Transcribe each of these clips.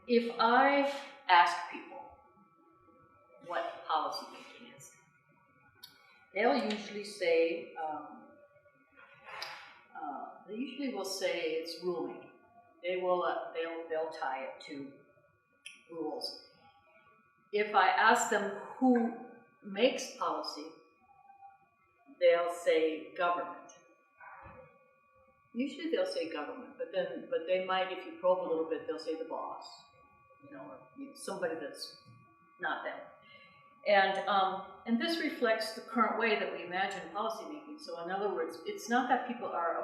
if I ask people what policymaking is, they'll usually say, they usually will say it's rulemaking. They'll tie it to rules. If I ask them who makes policy, they'll say government. Usually they'll say government, but they might, if you probe a little bit, they'll say the boss, or somebody that's not them. And this reflects the current way that we imagine policymaking. So in other words, it's not that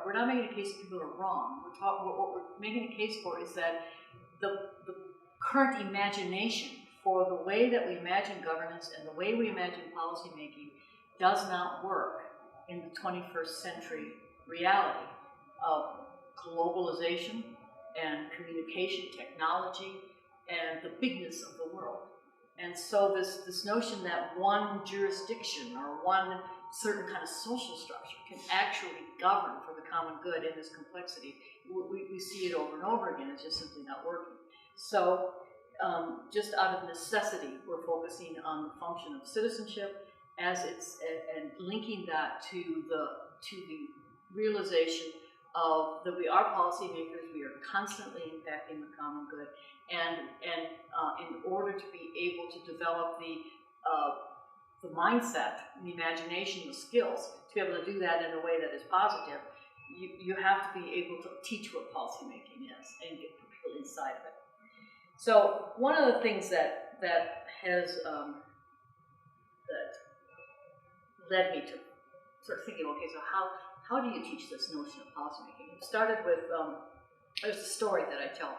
we're not making a case that people are wrong. What we're making a case for is that the current imagination for the way that we imagine governance and the way we imagine policymaking does not work in the 21st century reality of globalization and communication technology and the bigness of the world. And so this notion that one jurisdiction or one certain kind of social structure can actually govern for the common good in this complexity, we see it over and over again. It's just simply not working. So just out of necessity, we're focusing on the function of citizenship as it's and linking that to the realization of that we are policymakers, we are constantly impacting the common good, and in order to be able to develop the mindset, the imagination, the skills to be able to do that in a way that is positive, you have to be able to teach what policymaking is and get people inside of it. So one of the things that has that led me to sort of thinking, okay, so how do you teach this notion of policymaking? It started with, there's a story that I tell.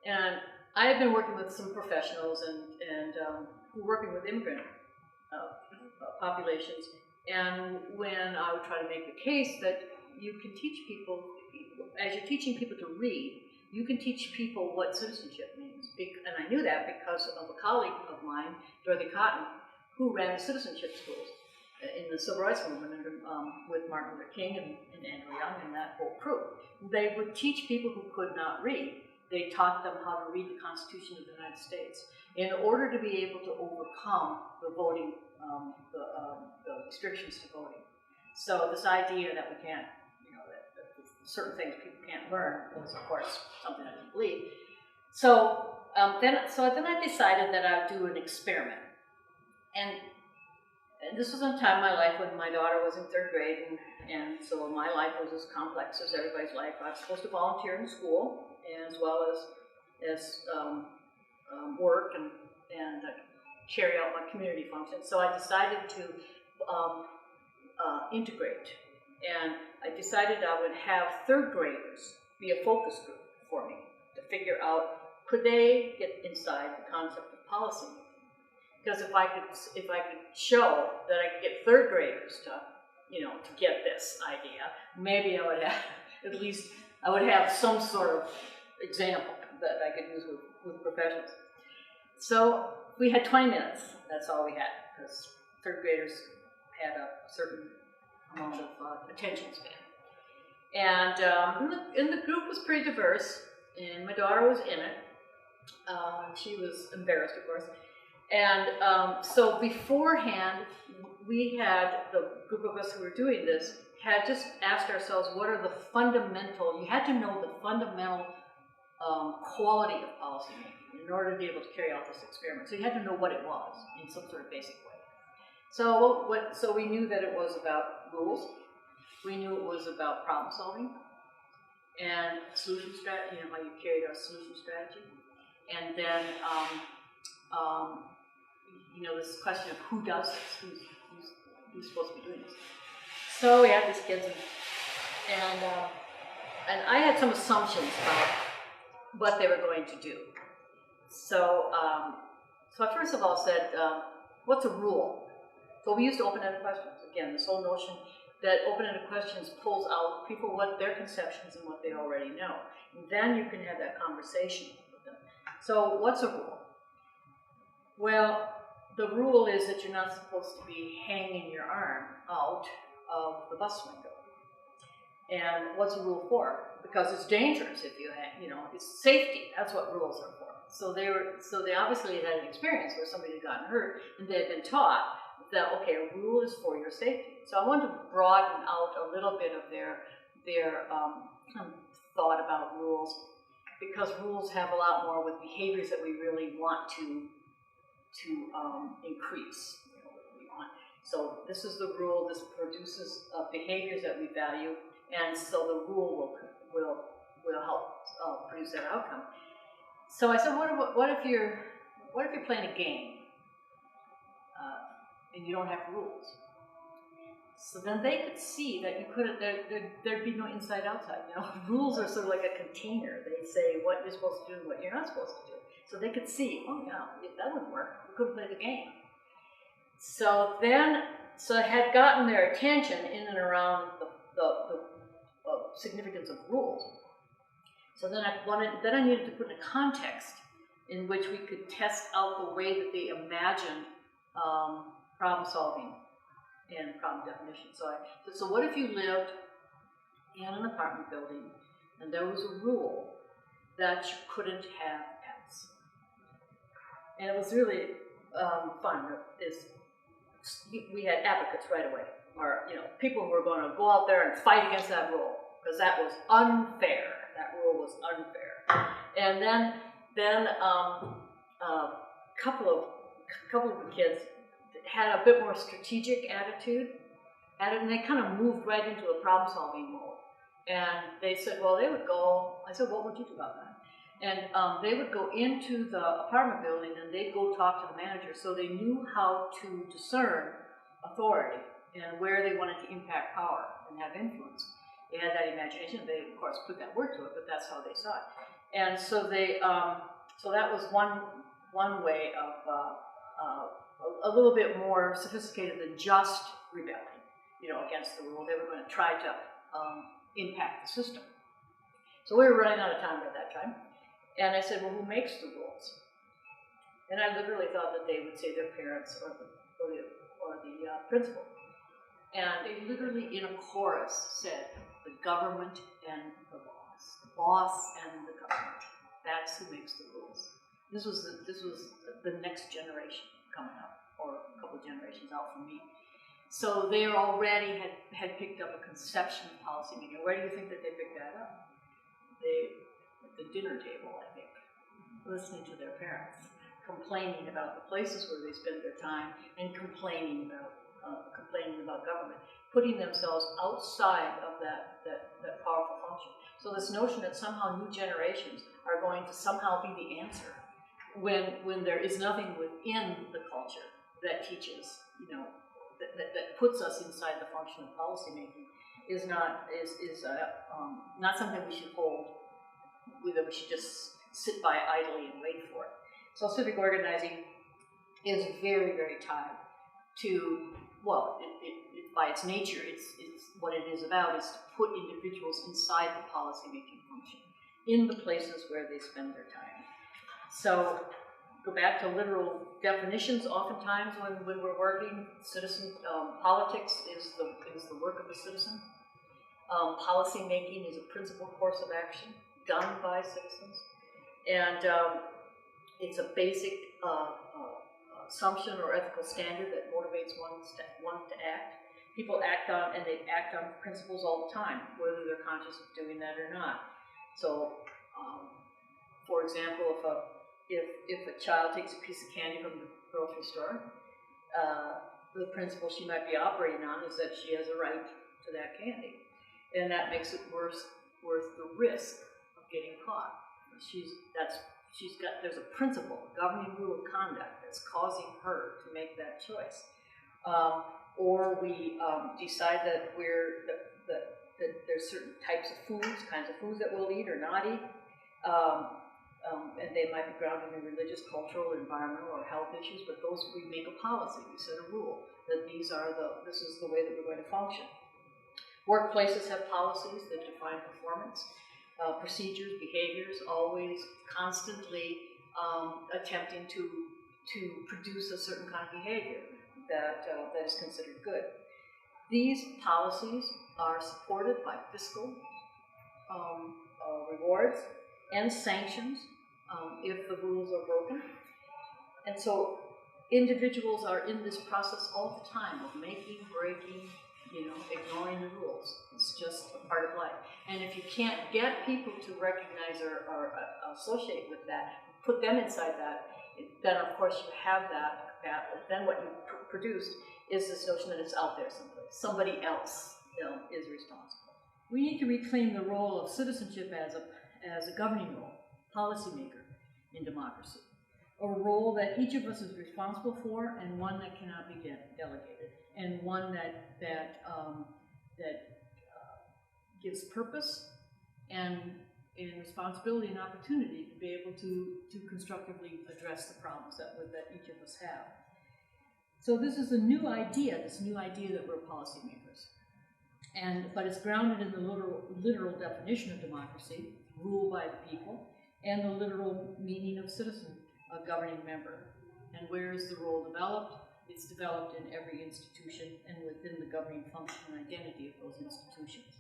And I have been working with some professionals and who are working with immigrant populations. And when I would try to make the case that you can teach people, as you're teaching people to read, you can teach people what citizenship means. And I knew that because of a colleague of mine, Dorothy Cotton, who ran the citizenship schools in the Civil Rights Movement with Martin Luther King and Andrew Young and that whole crew. They would teach people who could not read. They taught them how to read the Constitution of the United States in order to be able to overcome the voting, the restrictions to voting. So this idea that we can't, that certain things people can't learn was, of course, something I didn't believe. So then I decided that I'd do an experiment. And this was a time in my life when my daughter was in 3rd grade, and so my life was as complex as everybody's life. I was supposed to volunteer in school, as well as work and carry out my community functions. So I decided to integrate, and I decided I would have 3rd graders be a focus group for me to figure out, could they get inside the concept of policy? Because if I could show that I could get 3rd graders to get this idea, maybe I would have at least some sort of example that I could use with professionals. So we had 20 minutes. That's all we had, because 3rd graders had a certain amount of attention span. And the group was pretty diverse, and my daughter was in it. She was embarrassed, of course. And so beforehand, we had, the group of us who were doing this, had just asked ourselves, what are the fundamental, you had to know the fundamental quality of policymaking in order to be able to carry out this experiment. So you had to know what it was in some sort of basic way. So so we knew that it was about rules. We knew it was about problem solving and solution strategy, how you carried out solution strategy. And then this question of who does this, who's supposed to be doing this. So we had these kids, and I had some assumptions about what they were going to do. So I first of all said, what's a rule? So we used open-ended questions. Again, this whole notion that open-ended questions pulls out people what their conceptions and what they already know. And then you can have that conversation with them. So what's a rule? Well, the rule is that you're not supposed to be hanging your arm out of the bus window. And what's a rule for? Because it's dangerous if you hang, it's safety. That's what rules are for. they obviously had an experience where somebody had gotten hurt, and they had been taught that, okay, a rule is for your safety. So I wanted to broaden out a little bit of their thought about rules, because rules have a lot more with behaviors that we really want to increase. What we want. So this is the rule. This produces behaviors that we value, and so the rule will help produce that outcome. So I said, what if you're playing a game and you don't have rules? So then they could see that you couldn't. There'd be no inside outside. Rules are sort of like a container. They say what you're supposed to do and what you're not supposed to do. So they could see, oh yeah, that wouldn't work. We couldn't play the game. So it had gotten their attention in and around the significance of rules. So then I needed to put in a context in which we could test out the way that they imagined problem solving and problem definition. So what if you lived in an apartment building and there was a rule that you couldn't have pets? And it was really fun. We had advocates right away, or people who were going to go out there and fight against that rule because that was unfair. That rule was unfair. And then a couple of the kids had a bit more strategic attitude at it, and they kind of moved right into a problem-solving mode. And they said, well, they would go. I said, what would you do about that? And they would go into the apartment building and they'd go talk to the manager, so they knew how to discern authority and where they wanted to impact power and have influence. They had that imagination. They, of course, put that word to it, but that's how they saw it. And so so that was one way of a little bit more sophisticated than just rebelling, against the rule. They were going to try to impact the system. So we were running out of time at that time. And I said, well, who makes the rules? And I literally thought that they would say their parents or the principal. And they literally, in a chorus, said, the government and the boss and the government. That's who makes the rules. This was the next generation coming up, or a couple of generations out from me. So they already had picked up a conception of policymaking. Where do you think that they picked that up? At the dinner table, I think, listening to their parents, complaining about the places where they spend their time, and complaining about government, putting themselves outside of that powerful function. So this notion that somehow new generations are going to somehow be the answer, when there is nothing within the culture that teaches, that puts us inside the function of policymaking, is not something we should hold. That we should just sit by idly and wait for it. So civic organizing is very, very tied to, well, it by its nature, it's what it is about is to put individuals inside the policymaking function in the places where they spend their time. So go back to literal definitions. Oftentimes, when we're working, citizen politics is the work of the citizen. Policy making is a principal course of action done by citizens, and it's a basic assumption or ethical standard that motivates one to act. People act on, and they act on principles all the time, whether they're conscious of doing that or not. So, for example, if a child takes a piece of candy from the grocery store, the principle she might be operating on is that she has a right to that candy, and that makes it worth the risk of getting caught. There's a principle, a governing rule of conduct that's causing her to make that choice. Or we decide that that there's certain types of kinds of foods that we'll eat or not eat, and they might be grounded in religious, cultural, environmental, or health issues. But those, we make a policy, we set a rule that this is the way that we're going to function. Workplaces have policies that define performance, procedures, behaviors, always constantly attempting to produce a certain kind of behavior that is considered good. These policies are supported by fiscal rewards and sanctions if the rules are broken. And so individuals are in this process all the time of making, breaking, ignoring the rules. It's just a part of life. And if you can't get people to recognize or associate with that, put them inside that, then of course you have that then what you produced is this notion that it's out there someplace. Somebody else, is responsible. We need to reclaim the role of citizenship as a governing role, policymaker in democracy. A role that each of us is responsible for, and one that cannot be delegated, and one that gives purpose and responsibility and opportunity to be able to constructively address the problems that each of us have. So this is a new idea, that we're policymakers. But it's grounded in the literal definition of democracy, rule by the people, and the literal meaning of citizen, a governing member. And where is the role developed? It's developed in every institution and within the governing function and identity of those institutions.